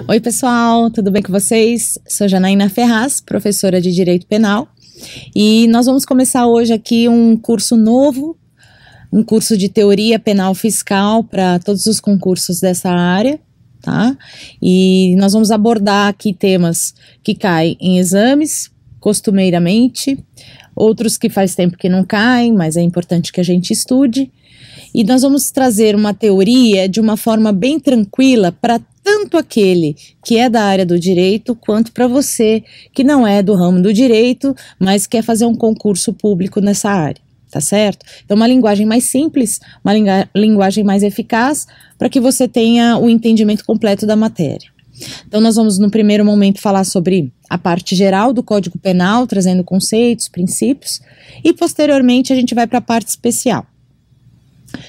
Oi, pessoal, tudo bem com vocês? Sou Janaína Ferraz, professora de Direito Penal, e nós vamos começar hoje aqui um curso novo, um curso de Teoria Penal Fiscal para todos os concursos dessa área, tá? E nós vamos abordar aqui temas que caem em exames, costumeiramente, outros que faz tempo que não caem, mas é importante que a gente estude. E nós vamos trazer uma teoria de uma forma bem tranquila para tanto aquele que é da área do direito, quanto para você que não é do ramo do direito, mas quer fazer um concurso público nessa área, tá certo? Então uma linguagem mais simples, uma linguagem mais eficaz, para que você tenha o entendimento completo da matéria. Então nós vamos no primeiro momento falar sobre a parte geral do Código Penal, trazendo conceitos, princípios, e posteriormente a gente vai para a parte especial.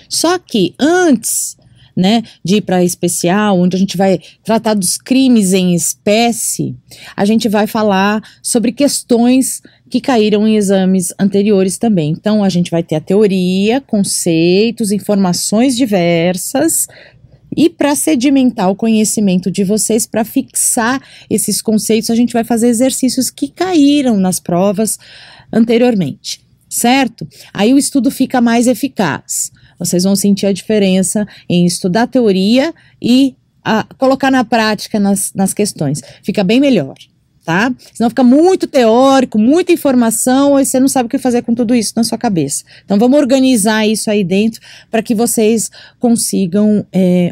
Só que antes, né, de ir para a especial, onde a gente vai tratar dos crimes em espécie, a gente vai falar sobre questões que caíram em exames anteriores também. Então a gente vai ter a teoria, conceitos, informações diversas, e para sedimentar o conhecimento de vocês, para fixar esses conceitos, a gente vai fazer exercícios que caíram nas provas anteriormente, certo? Aí o estudo fica mais eficaz. Vocês vão sentir a diferença em estudar teoria e colocar na prática nas questões. Fica bem melhor, tá? Senão fica muito teórico, muita informação, e você não sabe o que fazer com tudo isso na sua cabeça. Então vamos organizar isso aí dentro para que vocês consigam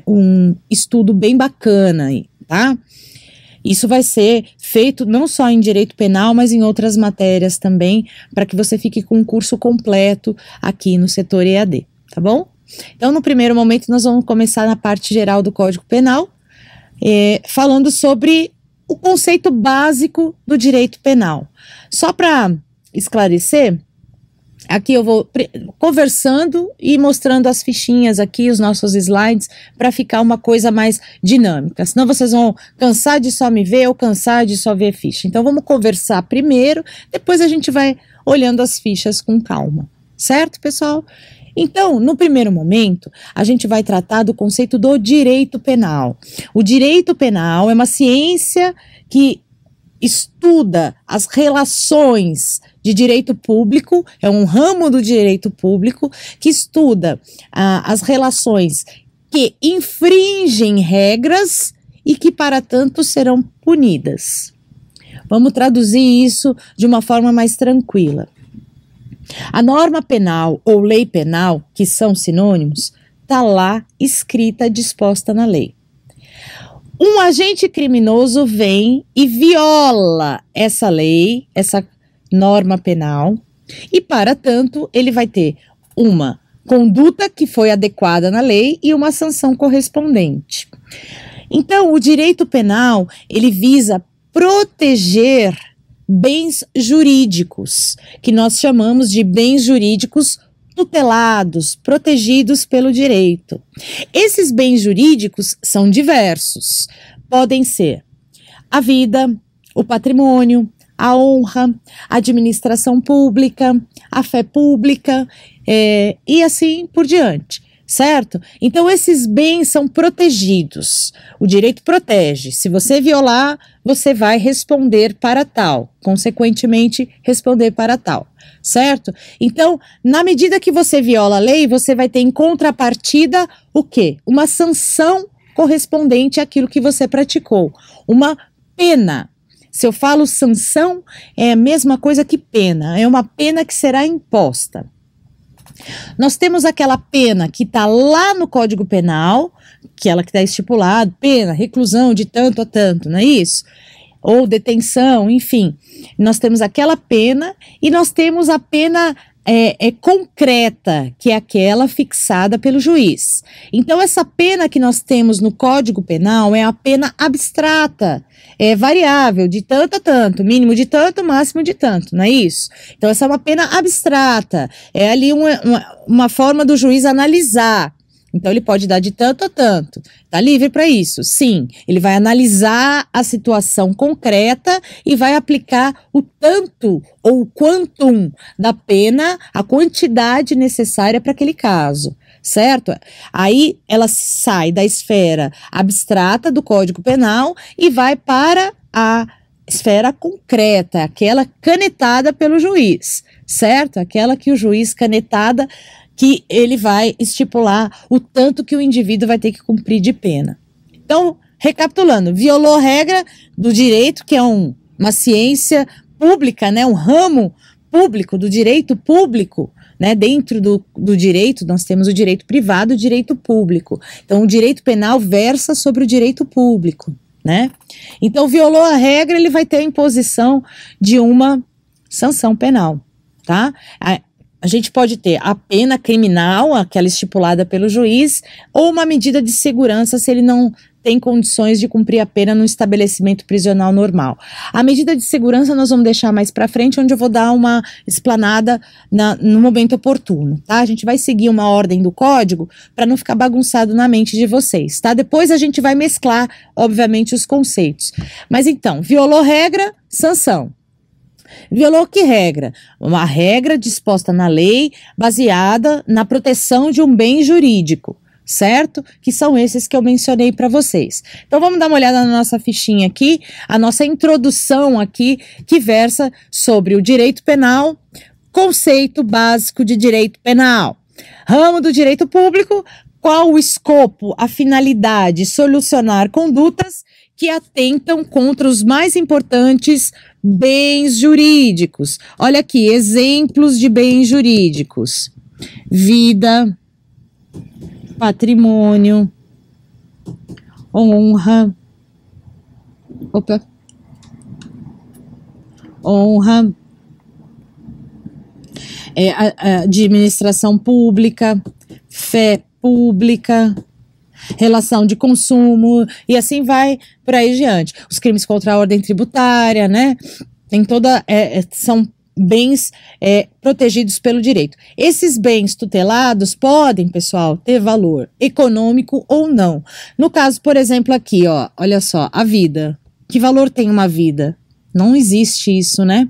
um estudo bem bacana aí, tá? Isso vai ser feito não só em direito penal, mas em outras matérias também, para que você fique com um curso completo aqui no setor EAD. Tá bom? Então, no primeiro momento, nós vamos começar na parte geral do Código Penal, falando sobre o conceito básico do direito penal. Só para esclarecer, aqui eu vou conversando e mostrando as fichinhas aqui, os nossos slides, para ficar uma coisa mais dinâmica. Senão vocês vão cansar de só me ver ou cansar de só ver ficha. Então, vamos conversar primeiro, depois a gente vai olhando as fichas com calma. Certo, pessoal? Então, no primeiro momento, a gente vai tratar do conceito do direito penal. O direito penal é uma ciência que estuda as relações de direito público, é um ramo do direito público que estuda as relações que infringem regras e que, para tanto, serão punidas. Vamos traduzir isso de uma forma mais tranquila. A norma penal ou lei penal, que são sinônimos, está lá escrita, disposta na lei. Um agente criminoso vem e viola essa lei, essa norma penal, e para tanto ele vai ter uma conduta que foi adequada na lei e uma sanção correspondente. Então, o direito penal, ele visa proteger bens jurídicos, que nós chamamos de bens jurídicos tutelados, protegidos pelo direito. Esses bens jurídicos são diversos. Podem ser a vida, o patrimônio, a honra, a administração pública, a fé pública, e assim por diante. Certo? Então esses bens são protegidos, o direito protege, se você violar, você vai responder para tal, consequentemente responder para tal, certo? Então, na medida que você viola a lei, você vai ter em contrapartida o quê? Uma sanção correspondente àquilo que você praticou, uma pena. Se eu falo sanção, é a mesma coisa que pena, é uma pena que será imposta. Nós temos aquela pena que está lá no Código Penal, aquela que está estipulado, pena, reclusão de tanto a tanto, não é isso? Ou detenção, enfim. Nós temos aquela pena e nós temos a pena concreta, que é aquela fixada pelo juiz. Então essa pena que nós temos no Código Penal é a pena abstrata, é variável, de tanto a tanto, mínimo de tanto, máximo de tanto, não é isso? Então essa é uma pena abstrata, é ali uma forma do juiz analisar. Então ele pode dar de tanto a tanto, tá livre para isso? Sim, ele vai analisar a situação concreta e vai aplicar o tanto ou o quantum da pena, a quantidade necessária para aquele caso, certo? Aí ela sai da esfera abstrata do Código Penal e vai para a esfera concreta, aquela canetada pelo juiz, certo? Aquela que o juiz canetada, que ele vai estipular o tanto que o indivíduo vai ter que cumprir de pena. Então, recapitulando, violou a regra do direito, que é uma ciência pública, né, um ramo público do direito público, né, dentro do direito nós temos o direito privado e o direito público. Então, o direito penal versa sobre o direito público, né? Então, violou a regra, ele vai ter a imposição de uma sanção penal, tá? A gente pode ter a pena criminal, aquela estipulada pelo juiz, ou uma medida de segurança se ele não tem condições de cumprir a pena no estabelecimento prisional normal. A medida de segurança nós vamos deixar mais para frente, onde eu vou dar uma explanada no momento oportuno, tá? A gente vai seguir uma ordem do código para não ficar bagunçado na mente de vocês, tá? Depois a gente vai mesclar, obviamente, os conceitos. Mas então, violou regra, sanção. Violou que regra? Uma regra disposta na lei, baseada na proteção de um bem jurídico, certo? Que são esses que eu mencionei para vocês. Então vamos dar uma olhada na nossa fichinha aqui, a nossa introdução aqui, que versa sobre o direito penal, conceito básico de direito penal. Ramo do direito público, qual o escopo, a finalidade, solucionar condutas que atentam contra os mais importantes bens jurídicos. Olha aqui, exemplos de bens jurídicos: vida, patrimônio, honra, administração pública, fé pública, relação de consumo, e assim vai por aí diante. Os crimes contra a ordem tributária, né? Tem são bens protegidos pelo direito. Esses bens tutelados podem, pessoal, ter valor econômico ou não. No caso, por exemplo, aqui, ó, olha só, a vida. Que valor tem uma vida? Não existe isso, né?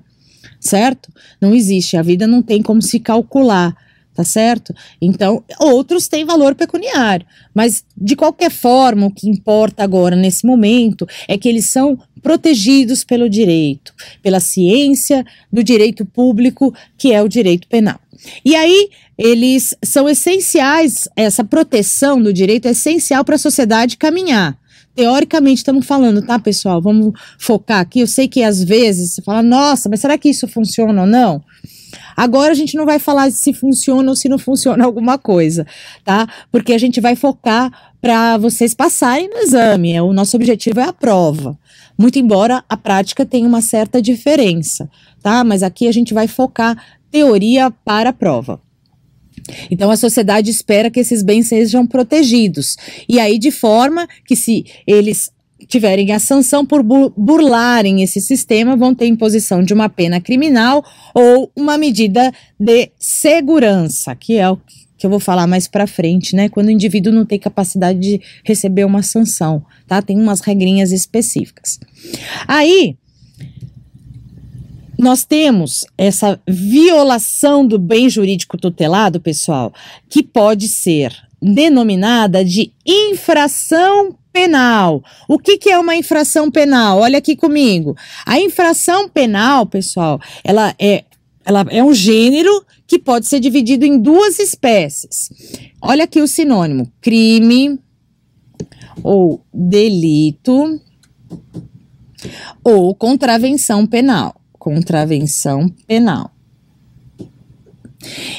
Certo? Não existe. A vida não tem como se calcular. Tá certo? Então, outros têm valor pecuniário, mas de qualquer forma, o que importa agora, nesse momento, é que eles são protegidos pelo direito, pela ciência do direito público, que é o direito penal. E aí, eles são essenciais, essa proteção do direito é essencial para a sociedade caminhar. Teoricamente estamos falando, tá, pessoal? Vamos focar aqui. Eu sei que às vezes você fala, nossa, mas será que isso funciona ou não? Agora a gente não vai falar se funciona ou se não funciona alguma coisa, tá? Porque a gente vai focar para vocês passarem no exame. O nosso objetivo é a prova. Muito embora a prática tenha uma certa diferença, tá? Mas aqui a gente vai focar teoria para a prova. Então a sociedade espera que esses bens sejam protegidos. E aí de forma que, se eles tiverem a sanção por burlarem esse sistema, vão ter imposição de uma pena criminal ou uma medida de segurança, que é o que eu vou falar mais pra frente, né? Quando o indivíduo não tem capacidade de receber uma sanção, tá? Tem umas regrinhas específicas. Aí, nós temos essa violação do bem jurídico tutelado, pessoal, que pode ser denominada de infração penal. O que é uma infração penal? Olha aqui comigo. A infração penal, pessoal, ela é um gênero que pode ser dividido em duas espécies. Olha aqui o sinônimo: crime ou delito ou contravenção penal. Contravenção penal.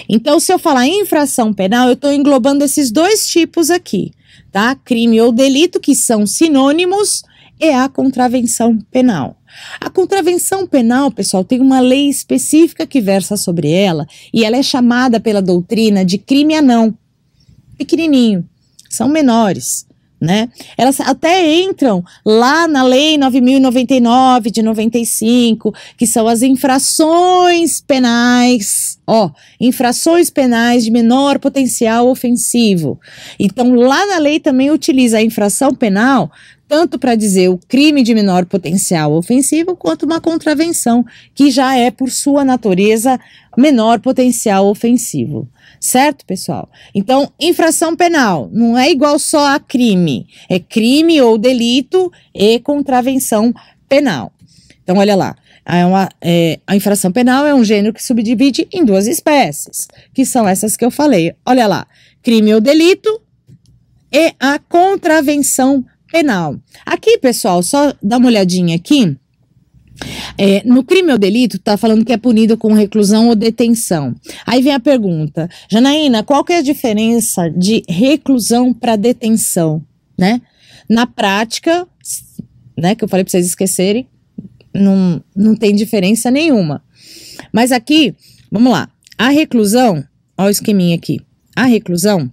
Então, se eu falar infração penal, eu estou englobando esses dois tipos aqui, tá? Crime ou delito, que são sinônimos, é a contravenção penal. A contravenção penal, pessoal, tem uma lei específica que versa sobre ela, e ela é chamada pela doutrina de crime anão, pequenininho, são menores, né? Elas até entram lá na Lei 9.099 de 95, que são as infrações penais, infrações penais de menor potencial ofensivo. Então, lá na lei também utiliza a infração penal tanto para dizer o crime de menor potencial ofensivo, quanto uma contravenção, que já é, por sua natureza, menor potencial ofensivo. Certo, pessoal? Então, infração penal não é igual só a crime, é crime ou delito e contravenção penal. Então, olha lá, a infração penal é um gênero que subdivide em duas espécies, que são essas que eu falei. Olha lá, crime ou delito e a contravenção penal. Aqui, pessoal, só dá uma olhadinha aqui. No crime ou delito, tá falando que é punido com reclusão ou detenção. Aí vem a pergunta, Janaína, qual que é a diferença de reclusão para detenção, né? Na prática, né, que eu falei para vocês esquecerem, não tem diferença nenhuma. Mas aqui, vamos lá, a reclusão, olha o esqueminha aqui, a reclusão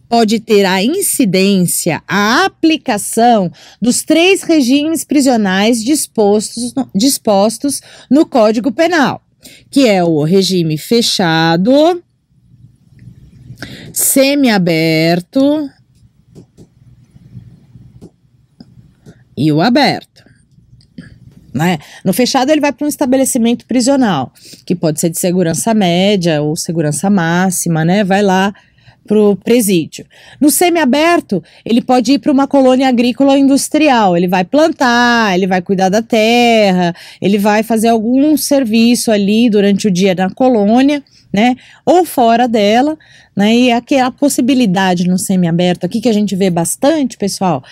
pode ter a incidência, a aplicação dos 3 regimes prisionais dispostos no Código Penal, que é o regime fechado, semiaberto e o aberto. Né? No fechado ele vai para um estabelecimento prisional, que pode ser de segurança média ou segurança máxima, né? Vai lá pro presídio. No semiaberto, ele pode ir para uma colônia agrícola ou industrial, ele vai plantar, ele vai cuidar da terra, ele vai fazer algum serviço ali durante o dia na colônia, né, ou fora dela, né, e aquela possibilidade no semiaberto aqui que a gente vê bastante, pessoal,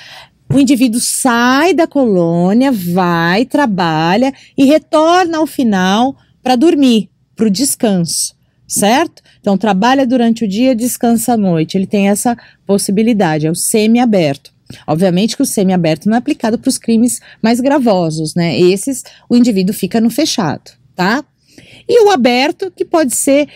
o indivíduo sai da colônia, vai, trabalha e retorna ao final para dormir, para o descanso, certo? Então, trabalha durante o dia, descansa à noite. Ele tem essa possibilidade, é o semiaberto. Obviamente que o semiaberto não é aplicado para os crimes mais gravosos, né? Esses, o indivíduo fica no fechado, tá? E o aberto, que pode ser,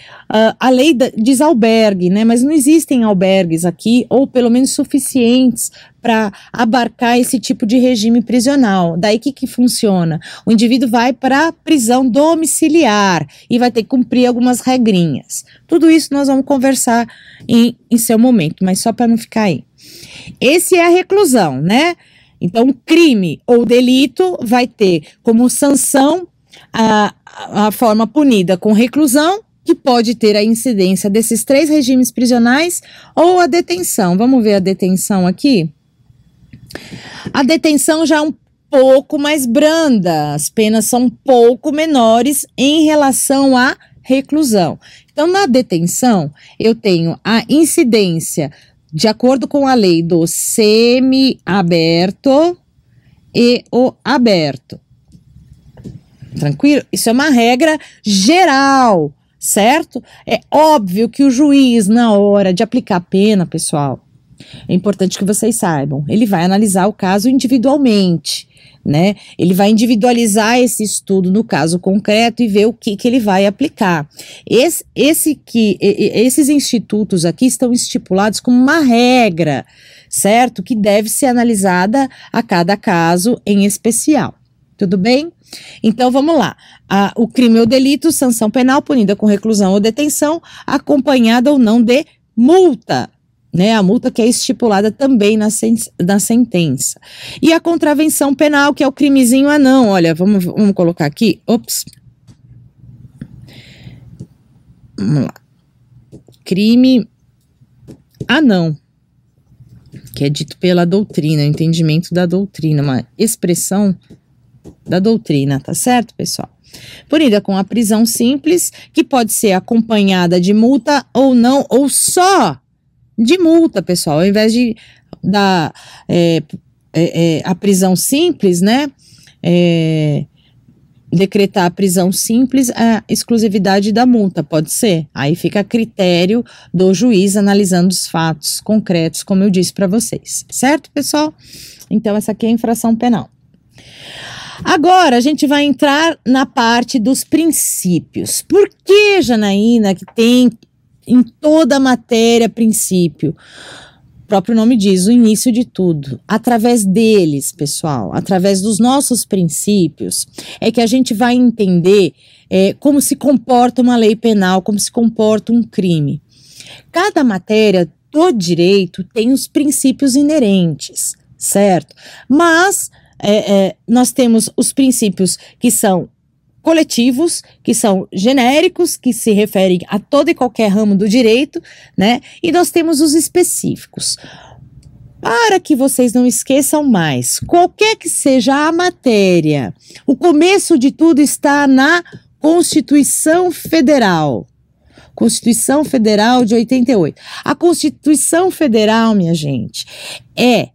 a lei diz albergue, né? Mas não existem albergues aqui, ou pelo menos suficientes para abarcar esse tipo de regime prisional. Daí que funciona? O indivíduo vai para a prisão domiciliar e vai ter que cumprir algumas regrinhas. Tudo isso nós vamos conversar em seu momento, mas só para não ficar aí. Esse é a reclusão, né? Então, crime ou delito vai ter como sanção a forma punida com reclusão, que pode ter a incidência desses 3 regimes prisionais, ou a detenção. Vamos ver a detenção aqui? A detenção já é um pouco mais branda, as penas são um pouco menores em relação à reclusão. Então, na detenção, eu tenho a incidência, de acordo com a lei, do semiaberto e o aberto. Tranquilo? Isso é uma regra geral, certo? É óbvio que o juiz, na hora de aplicar a pena, pessoal, é importante que vocês saibam, ele vai analisar o caso individualmente, né? Ele vai individualizar esse estudo no caso concreto e ver o que ele vai aplicar. Esses institutos aqui estão estipulados como uma regra, certo? Que deve ser analisada a cada caso em especial. Tudo bem? Então, vamos lá. O crime ou delito, sanção penal punida com reclusão ou detenção, acompanhada ou não de multa, né? A multa que é estipulada também na sentença. E a contravenção penal, que é o crimezinho anão. Olha, vamos colocar aqui. Ops. Vamos lá. Crime anão, que é dito pela doutrina, o entendimento da doutrina, uma expressão da doutrina, tá certo, pessoal? Punida com a prisão simples, que pode ser acompanhada de multa ou não, ou só de multa, pessoal, ao invés de dar a prisão simples, né, decretar a prisão simples, a exclusividade da multa, pode ser? Aí fica a critério do juiz analisando os fatos concretos, como eu disse para vocês, certo, pessoal? Então, essa aqui é a infração penal. Agora, a gente vai entrar na parte dos princípios. Por que, Janaína, que tem em toda a matéria princípio? O próprio nome diz, o início de tudo. Através deles, pessoal, através dos nossos princípios, é que a gente vai entender como se comporta uma lei penal, como se comporta um crime. Cada matéria do direito tem os princípios inerentes, certo? Mas nós temos os princípios que são coletivos, que são genéricos, que se referem a todo e qualquer ramo do direito, né? E nós temos os específicos. Para que vocês não esqueçam mais, qualquer que seja a matéria, o começo de tudo está na Constituição Federal. Constituição Federal de 88. A Constituição Federal, minha gente, é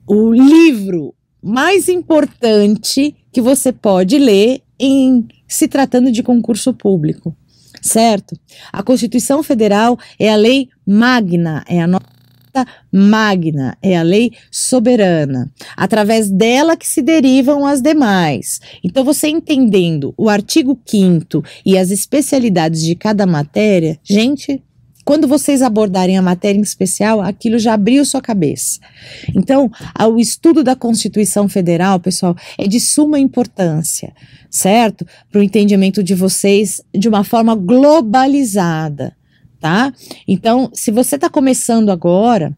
o livro mais importante que você pode ler em se tratando de concurso público, certo? A Constituição Federal é a lei magna, é a nossa magna, é a lei soberana, através dela que se derivam as demais. Então, você entendendo o artigo 5º e as especialidades de cada matéria, gente, quando vocês abordarem a matéria em especial, aquilo já abriu sua cabeça. Então, o estudo da Constituição Federal, pessoal, é de suma importância, certo? Para o entendimento de vocês de uma forma globalizada. Tá? Então, se você está começando agora,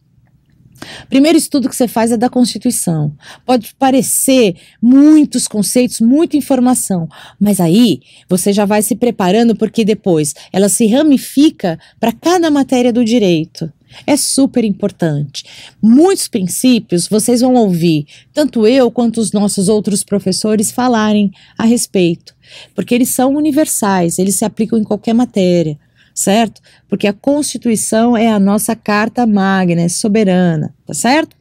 o primeiro estudo que você faz é da Constituição. Pode parecer muitos conceitos, muita informação, mas aí você já vai se preparando porque depois ela se ramifica para cada matéria do direito. É super importante. Muitos princípios vocês vão ouvir, tanto eu quanto os nossos outros professores falarem a respeito, porque eles são universais, eles se aplicam em qualquer matéria. Certo? Porque a Constituição é a nossa carta magna, é soberana, tá certo?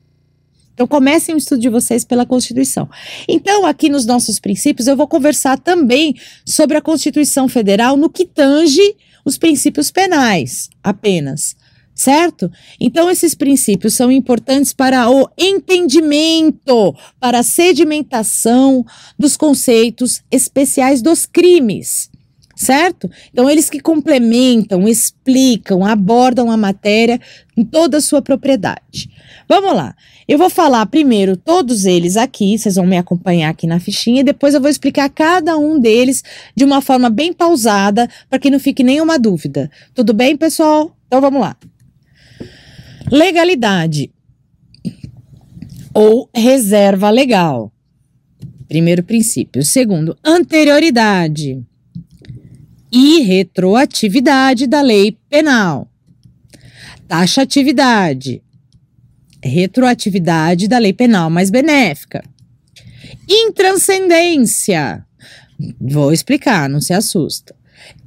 Então comecem o estudo de vocês pela Constituição. Então aqui nos nossos princípios eu vou conversar também sobre a Constituição Federal no que tange os princípios penais apenas, certo? Então esses princípios são importantes para o entendimento, para a sedimentação dos conceitos especiais dos crimes. Certo? Então, eles que complementam, explicam, abordam a matéria em toda a sua propriedade. Vamos lá. Eu vou falar primeiro todos eles aqui, vocês vão me acompanhar aqui na fichinha, e depois eu vou explicar cada um deles de uma forma bem pausada, para que não fique nenhuma dúvida. Tudo bem, pessoal? Então, vamos lá. Legalidade ou reserva legal. Primeiro princípio. Segundo, anterioridade e retroatividade da lei penal. Taxatividade, retroatividade da lei penal mais benéfica. Intranscendência, vou explicar, não se assusta.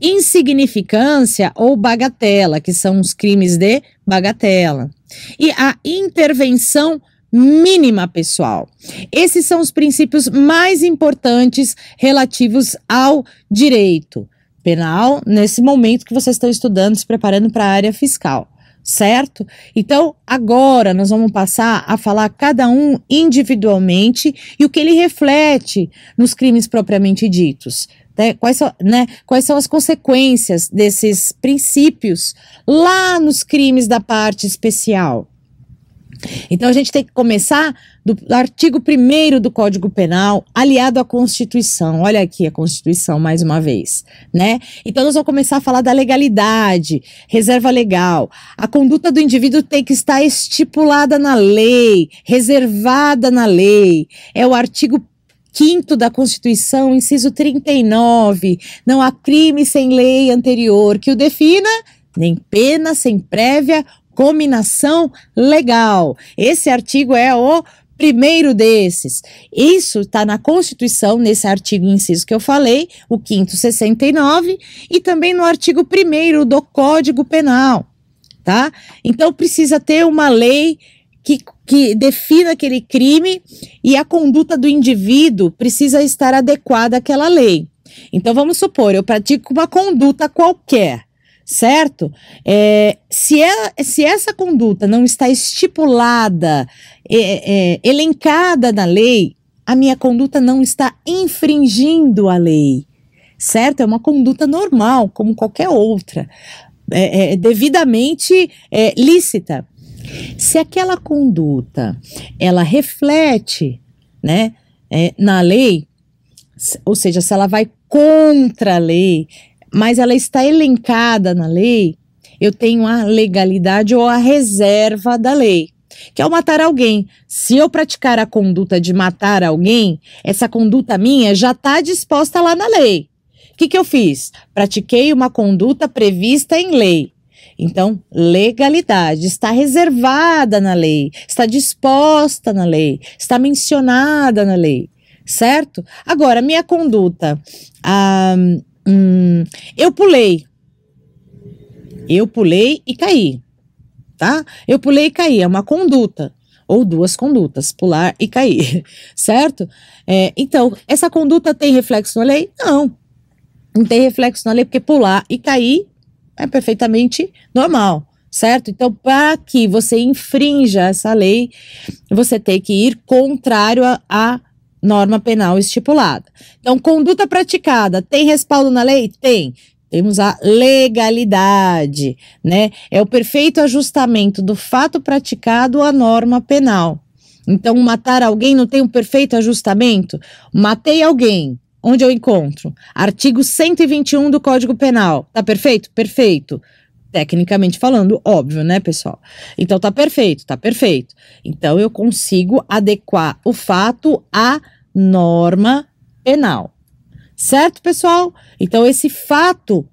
Insignificância ou bagatela, que são os crimes de bagatela. E a intervenção mínima pessoal. Esses são os princípios mais importantes relativos ao direito penal nesse momento que vocês estão estudando, se preparando para a área fiscal, certo? Então, agora nós vamos passar a falar cada um individualmente e o que ele reflete nos crimes propriamente ditos. Quais são as consequências desses princípios lá nos crimes da parte especial? Então a gente tem que começar do artigo 1º do Código Penal, aliado à Constituição. Olha aqui a Constituição mais uma vez, né? Então nós vamos começar a falar da legalidade, reserva legal. A conduta do indivíduo tem que estar estipulada na lei, reservada na lei. É o artigo 5º da Constituição, inciso 39. Não há crime sem lei anterior que o defina, nem pena sem prévia cominação legal. Esse artigo é o primeiro desses. Isso está na Constituição, nesse artigo inciso que eu falei, o 5º 69, e também no artigo 1º do Código Penal, tá? Então precisa ter uma lei que defina aquele crime e a conduta do indivíduo precisa estar adequada àquela lei. Então vamos supor, eu pratico uma conduta qualquer, certo? Se essa conduta não está estipulada, elencada na lei, a minha conduta não está infringindo a lei, certo? É uma conduta normal, como qualquer outra, devidamente lícita. Se aquela conduta, ela reflete, né, na lei, ou seja, se ela vai contra a lei, mas ela está elencada na lei, eu tenho a legalidade ou a reserva da lei. que é o matar alguém. Se eu praticar a conduta de matar alguém, essa conduta minha já está disposta lá na lei. O que eu fiz? Pratiquei uma conduta prevista em lei. Então, legalidade está reservada na lei, está disposta na lei, está mencionada na lei, certo? Agora, minha conduta, eu pulei e caí, tá? Eu pulei e caí, é uma conduta, ou duas condutas, pular e cair, certo? Então, essa conduta tem reflexo na lei? Não tem reflexo na lei, porque pular e cair é perfeitamente normal, certo? Então, para que você infrinja essa lei, você tem que ir contrário à norma penal estipulada. Então, conduta praticada, tem respaldo na lei? Tem. Temos a legalidade, né? É o perfeito ajustamento do fato praticado à norma penal. Então, matar alguém não tem um perfeito ajustamento? Matei alguém. Onde eu encontro? Artigo 121 do Código Penal. Tá perfeito? Perfeito. Tecnicamente falando, óbvio, né, pessoal? Então tá perfeito, tá perfeito. Então eu consigo adequar o fato à norma penal. Certo, pessoal? Então esse fato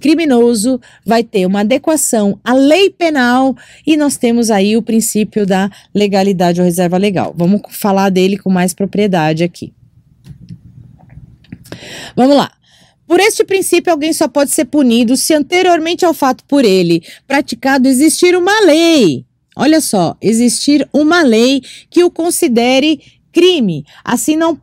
criminoso vai ter uma adequação à lei penal e nós temos aí o princípio da legalidade ou reserva legal. Vamos falar dele com mais propriedade aqui. Vamos lá. Por este princípio, alguém só pode ser punido se anteriormente ao fato por ele praticado existir uma lei. Olha só, existir uma lei que o considere crime. Assim não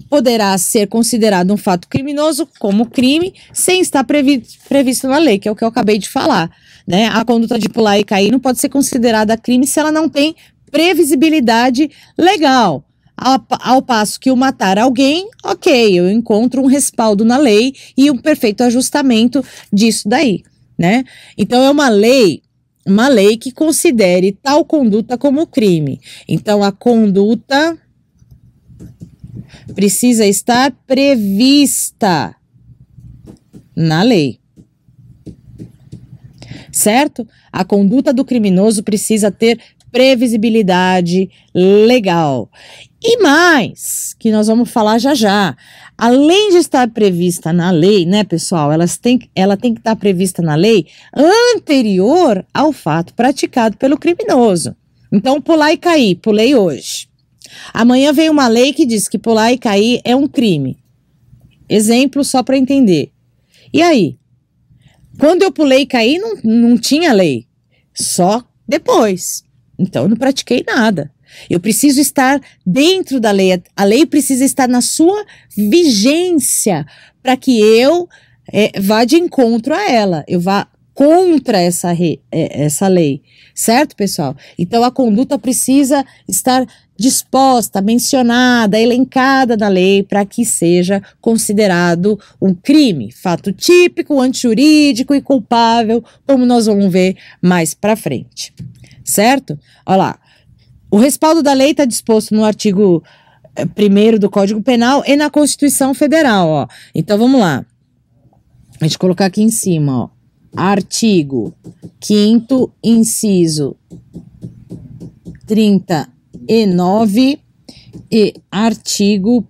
poderá ser considerado um fato criminoso como crime sem estar previsto na lei, que é o que eu acabei de falar, né? A conduta de pular e cair não pode ser considerada crime se ela não tem previsibilidade legal. Ao passo que o matar alguém, ok, eu encontro um respaldo na lei e um perfeito ajustamento disso daí, né? Então, é uma lei que considere tal conduta como crime. Então, a conduta precisa estar prevista na lei, certo? A conduta do criminoso precisa ter previsibilidade legal. E mais, que nós vamos falar já já, além de estar prevista na lei, né, pessoal, ela tem que estar prevista na lei anterior ao fato praticado pelo criminoso. Então, pular e cair, pulei hoje. Amanhã vem uma lei que diz que pular e cair é um crime. Exemplo só para entender. E aí? Quando eu pulei e caí, não tinha lei. Só depois. Então, eu não pratiquei nada. Eu preciso estar dentro da lei. A lei precisa estar na sua vigência para que eu vá de encontro a ela. Eu vá contra essa lei. Certo, pessoal? Então, a conduta precisa estar disposta, mencionada, elencada na lei para que seja considerado um crime, fato típico, antijurídico e culpável, como nós vamos ver mais para frente. Certo? Olha lá. O respaldo da lei está disposto no artigo 1º do Código Penal e na Constituição Federal, ó. Então, vamos lá. A gente colocar aqui em cima, ó. Artigo 5º, inciso 39 e artigo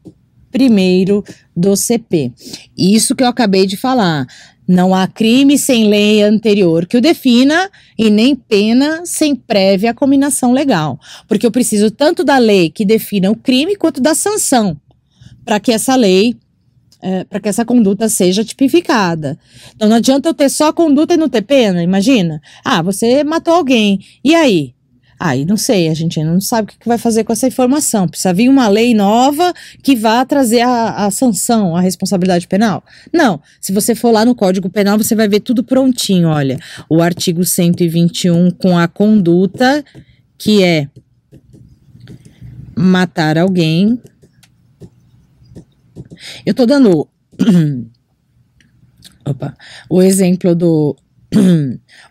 1º do CP. Isso que eu acabei de falar. Não há crime sem lei anterior que o defina e nem pena sem prévia cominação legal. Porque eu preciso tanto da lei que defina o crime quanto da sanção para que essa lei, para que essa conduta seja tipificada. Então não adianta eu ter só conduta e não ter pena, imagina. Ah, você matou alguém, e aí? Aí não sei, a gente ainda não sabe o que vai fazer com essa informação. Precisa vir uma lei nova que vá trazer a sanção, a responsabilidade penal? Não, se você for lá no Código Penal, você vai ver tudo prontinho, olha. O artigo 121 com a conduta, que é matar alguém. Eu tô dando o exemplo do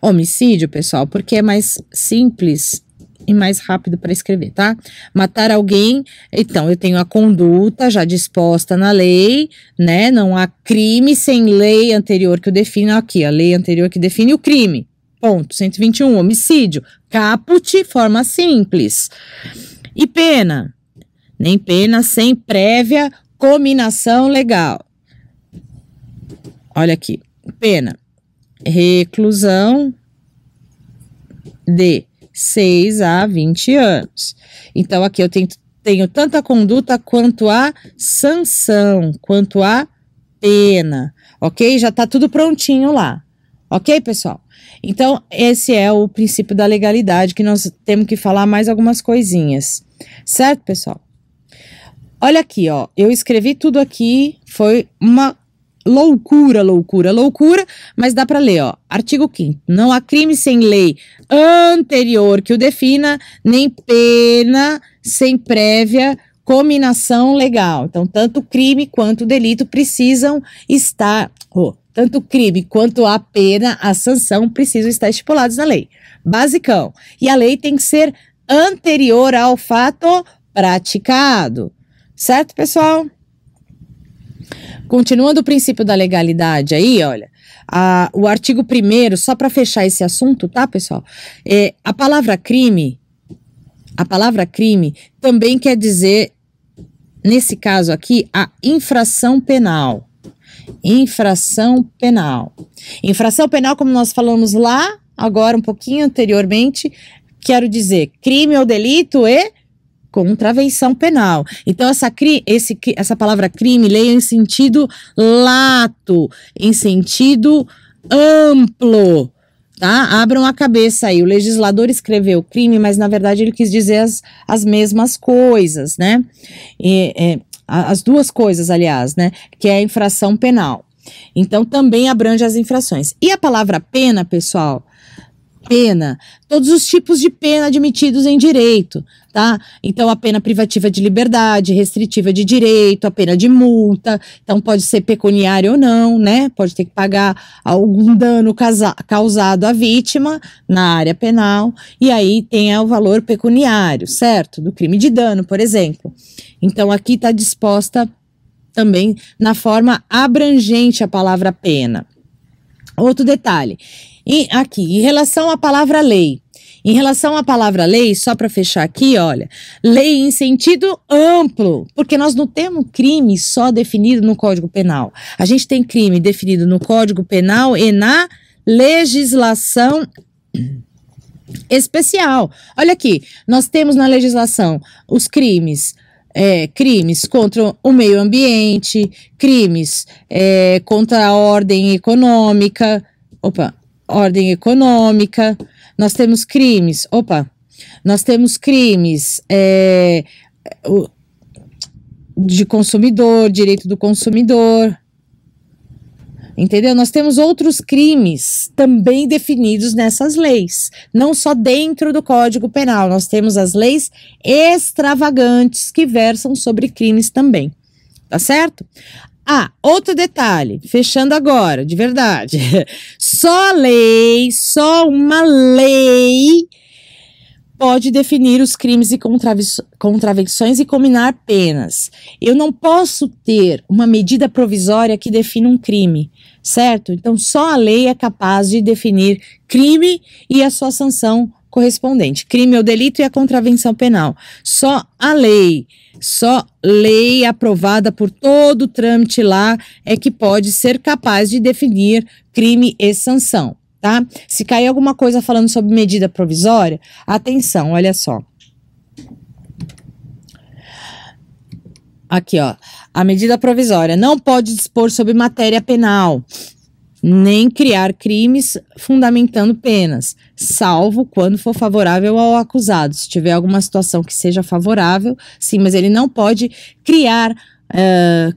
homicídio, pessoal, porque é mais simples e mais rápido para escrever, tá? Matar alguém, então, eu tenho a conduta já disposta na lei, né? Não há crime sem lei anterior que o defina aqui, a lei anterior que define o crime, ponto. 121, homicídio, caput, forma simples. E pena? Nem pena sem prévia cominação legal. Olha aqui, pena, reclusão de 6 a 20 anos. Então, aqui eu tenho tanto a conduta quanto a sanção, quanto a pena, ok? Já tá tudo prontinho lá, ok, pessoal? Então, esse é o princípio da legalidade, que nós temos que falar mais algumas coisinhas, certo, pessoal? Olha aqui, ó, eu escrevi tudo aqui, foi uma loucura, mas dá para ler, ó. Artigo 5º. Não há crime sem lei anterior que o defina, nem pena sem prévia cominação legal. Então, tanto o crime quanto o delito precisam estar, tanto o crime quanto a pena, a sanção precisam estar estipulados na lei. Basicão. E a lei tem que ser anterior ao fato praticado. Certo, pessoal? Continuando o princípio da legalidade aí, olha, o artigo 1º, só para fechar esse assunto, tá, pessoal? A palavra crime também quer dizer, nesse caso aqui, a infração penal. Infração penal. Infração penal, como nós falamos lá, agora um pouquinho anteriormente, quero dizer crime ou delito e contravenção penal. Então, essa palavra crime, leia em sentido lato, em sentido amplo, tá? Abram a cabeça aí. O legislador escreveu crime, mas na verdade ele quis dizer as mesmas coisas, né? As duas coisas, aliás, né? Que é a infração penal. Então, também abrange as infrações. E a palavra pena, pessoal? Pena, todos os tipos de pena admitidos em direito, tá? Então, a pena privativa de liberdade, restritiva de direito, a pena de multa, então pode ser pecuniária ou não, né? Pode ter que pagar algum dano causado à vítima na área penal, e aí tem o valor pecuniário, certo? Do crime de dano, por exemplo. Então, aqui está disposta também na forma abrangente a palavra pena. Outro detalhe. E aqui, em relação à palavra lei. Em relação à palavra lei, só para fechar aqui, olha, lei em sentido amplo, porque nós não temos crime só definido no Código Penal. A gente tem crime definido no Código Penal e na legislação especial. Olha aqui, nós temos na legislação os crimes contra o meio ambiente, crimes contra a ordem econômica, nós temos crimes, de consumidor, direito do consumidor, entendeu? Nós temos outros crimes também definidos nessas leis, não só dentro do Código Penal, nós temos as leis extravagantes que versam sobre crimes também, tá certo? Outro detalhe, fechando agora, de verdade, só uma lei pode definir os crimes e contravenções e cominar penas. Eu não posso ter uma medida provisória que defina um crime, certo? Então, só a lei é capaz de definir crime e a sua sanção correspondente. Crime ou delito e a contravenção penal. Só lei aprovada por todo o trâmite lá é que pode ser capaz de definir crime e sanção, tá? Se cair alguma coisa falando sobre medida provisória, atenção, olha só. Aqui, ó, a medida provisória não pode dispor sobre matéria penal, nem criar crimes fundamentando penas, salvo quando for favorável ao acusado. Se tiver alguma situação que seja favorável, sim, mas ele não pode criar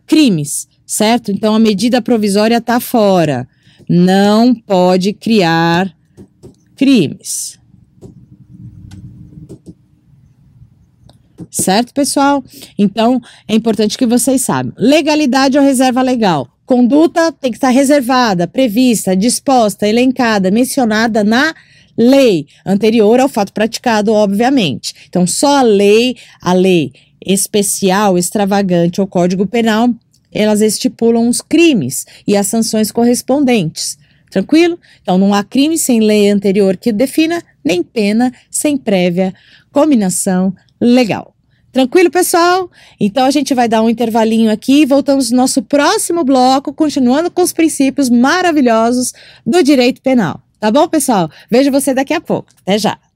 crimes, certo? Então, a medida provisória está fora. Não pode criar crimes. Certo, pessoal? Então, é importante que vocês saibam. Legalidade ou reserva legal? Conduta tem que estar reservada, prevista, disposta, elencada, mencionada na lei, anterior ao fato praticado, obviamente. Então, só a lei especial, extravagante ou Código Penal, elas estipulam os crimes e as sanções correspondentes, Tranquilo? Então, não há crime sem lei anterior que defina, nem pena sem prévia cominação legal. Tranquilo, pessoal? Então, a gente vai dar um intervalinho aqui e voltamos no nosso próximo bloco, continuando com os princípios maravilhosos do direito penal. Tá bom, pessoal? Vejo você daqui a pouco. Até já!